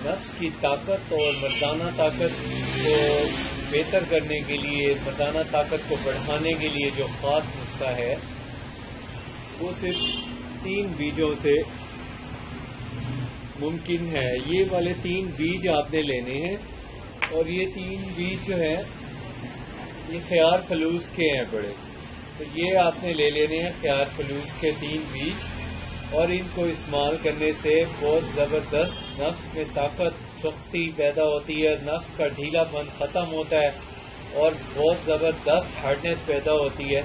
نفس کی طاقت اور مردانہ طاقت کو بہتر کرنے کے لیے، مردانہ طاقت کو بڑھانے کے لیے جو خاص نسخہ ہے وہ صرف 3 بیجوں سے ممکن ہے۔ یہ والے 3 بیج آپ نے لینے ہیں، اور یہ 3 بیج جو ہے یہ خیار فلوس کے ہیں بڑے، تو یہ آپ نے لے لینے ہیں خیار فلوس کے 3 بیج، اور ان کو استعمال کرنے سے بہت زبردست نفس میں طاقت سختی پیدا ہوتی ہے، نفس کا ڈھیلا پن ختم ہوتا ہے اور بہت زبردست ہارڈنس پیدا ہوتی ہے۔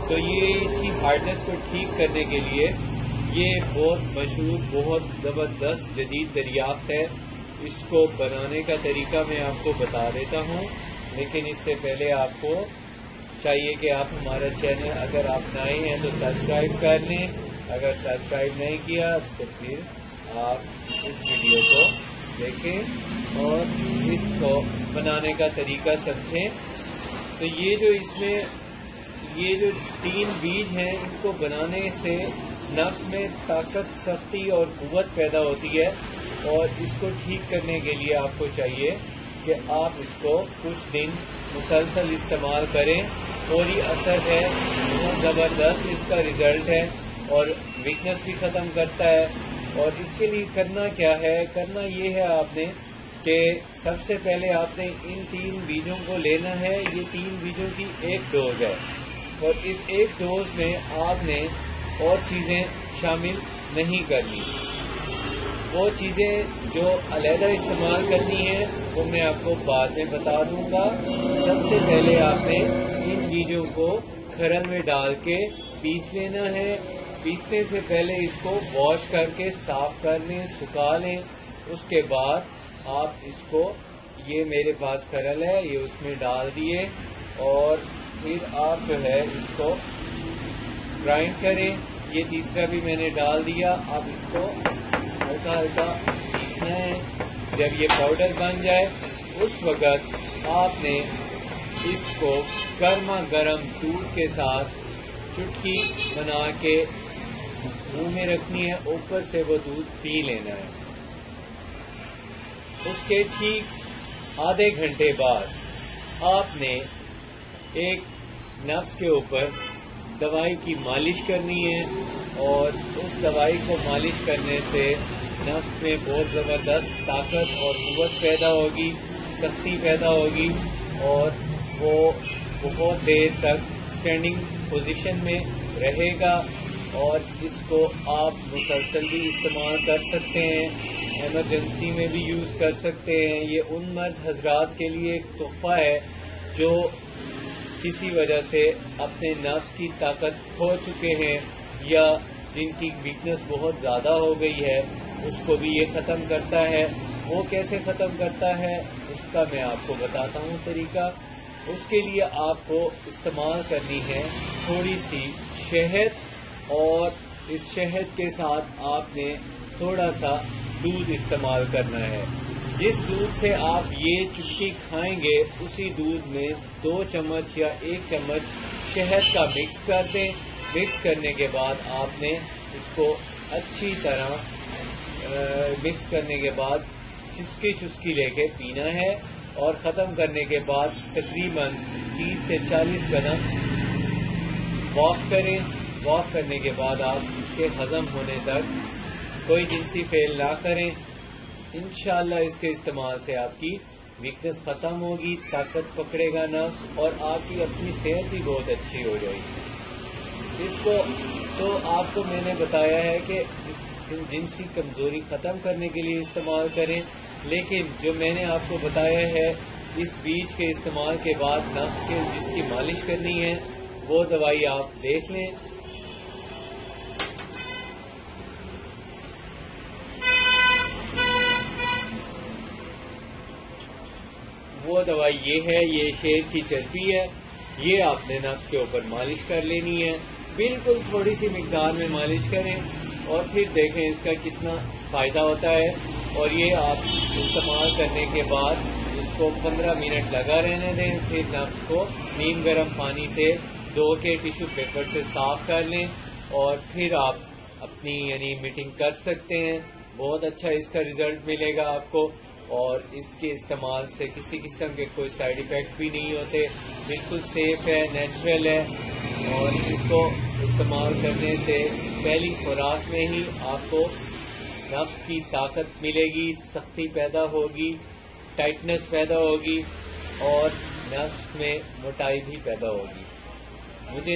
تو یہ اس کی ہارڈنس کو ٹھیک کرنے کے لیے یہ بہت مشہور، بہت زبردست جدید دریافت ہے۔ اس کو بنانے کا طریقہ میں آپ کو بتا دیتا ہوں، لیکن اس سے پہلے آپ کو چاہیے کہ آپ ہمارا چینل اگر آپ نئے ہیں تو سبسکرائب کر لیں، اگر سبسکرائب نہیں کیا تو پھر آپ اس ویڈیو کو دیکھیں اور اس کو بنانے کا طریقہ سمجھیں۔ تو یہ جو اس میں یہ جو 3 بیج ہیں، ان کو بنانے سے نفس میں طاقت، سختی اور قوت پیدا ہوتی ہے، اور اس کو ٹھیک کرنے کے لیے آپ کو چاہیے کہ آپ اس کو کچھ دن مسلسل استعمال کریں۔ فوری اثر ہے، بہت زبردست اس کا رزلٹ ہے، اور ویکنس بھی ختم کرتا ہے۔ اور اس کے لیے کرنا کیا ہے؟ کرنا یہ ہے آپ نے کہ سب سے پہلے آپ نے ان 3 بیجوں کو لینا ہے۔ یہ 3 بیجوں کی 1 ڈوز ہے، اور اس 1 ڈوز میں آپ نے اور چیزیں شامل نہیں کرنی۔ وہ چیزیں جو علیحدہ استعمال کرنی ہیں وہ میں آپ کو بعد میں بتا دوں گا۔ سب سے پہلے آپ نے ان بیجوں کو کھرل میں ڈال کے پیس لینا ہے۔ پیسنے سے پہلے اس کو واش کر کے صاف کر لیں، سکھا لیں۔ اس کے بعد آپ اس کو، یہ میرے پاس کھرل ہے، یہ اس میں ڈال دیے، اور پھر آپ جو ہے اس کو گرائنڈ کریں۔ یہ تیسرا بھی میں نے ڈال دیا۔ اب اس کو ہلکا ہلکا پیسنا ہے۔ جب یہ پاؤڈر بن جائے اس وقت آپ نے اس کو گرما گرم دودھ کے ساتھ چٹکی بنا کے منہ میں رکھنی ہے، اوپر سے وہ دودھ پی لینا ہے۔ اس کے ٹھیک آدھے گھنٹے بعد آپ نے ایک نفس کے اوپر دوائی کی مالش کرنی ہے، اور اس دوائی کو مالش کرنے سے نفس میں بہت زبردست طاقت اور قوت پیدا ہوگی، سختی پیدا ہوگی، اور وہ بہت دیر تک اسٹینڈنگ پوزیشن میں رہے گا، اور اس کو آپ مسلسل بھی استعمال کر سکتے ہیں، ایمرجنسی میں بھی یوز کر سکتے ہیں۔ یہ ان مرد حضرات کے لیے ایک تحفہ ہے جو کسی وجہ سے اپنے نفس کی طاقت کھو چکے ہیں، یا جن کی ویکنس بہت زیادہ ہو گئی ہے، اس کو بھی یہ ختم کرتا ہے۔ وہ کیسے ختم کرتا ہے اس کا میں آپ کو بتاتا ہوں طریقہ۔ اس کے لیے آپ کو استعمال کرنی ہے تھوڑی سی شہد، اور اس شہد کے ساتھ آپ نے تھوڑا سا دودھ استعمال کرنا ہے۔ جس دودھ سے آپ یہ چٹکی کھائیں گے اسی دودھ میں 2 چمچ یا 1 چمچ شہد کا مکس کر دیں۔ مکس کرنے کے بعد آپ نے اس کو اچھی طرح مکس کرنے کے بعد چسکی چسکی لے کے پینا ہے، اور ختم کرنے کے بعد تقریباً 30 سے 40 قدم واک کریں۔ واک کرنے کے بعد آپ اس کے ہضم ہونے تک کوئی جنسی فعل نہ کریں۔ انشاءاللہ اس کے استعمال سے آپ کی ویکنس ختم ہوگی، طاقت پکڑے گا نفس، اور آپ کی اپنی صحت بھی بہت اچھی ہو جائے گی۔ اس کو تو آپ کو میں نے بتایا ہے کہ جنسی کمزوری ختم کرنے کے لیے استعمال کریں، لیکن جو میں نے آپ کو بتایا ہے اس بیج کے استعمال کے بعد نفس کے جس کی مالش کرنی ہے وہ دوائی آپ دیکھ لیں۔ وہ دوائی یہ ہے، یہ شیر کی چربی ہے، یہ آپ نے نفس کے اوپر مالش کر لینی ہے۔ بالکل تھوڑی سی مقدار میں مالش کریں، اور پھر دیکھیں اس کا کتنا فائدہ ہوتا ہے۔ اور یہ آپ استعمال کرنے کے بعد اس کو 15 منٹ لگا رہنے دیں، پھر نفس کو نیم گرم پانی سے دھو کے ٹیشو پیپر سے صاف کر لیں، اور پھر آپ اپنی میٹنگ کر سکتے ہیں۔ بہت اچھا اس کا رزلٹ ملے گا آپ کو، اور اس کے استعمال سے کسی قسم کے کوئی سائیڈ ایفیکٹ بھی نہیں ہوتے، بالکل سیف ہے، نیچرل ہے، اور اس کو استعمال کرنے سے پہلی خوراک میں ہی آپ کو نفس کی طاقت ملے گی، سختی پیدا ہوگی، ٹائٹنس پیدا ہوگی، اور نفس میں موٹائی بھی پیدا ہوگی. مجھے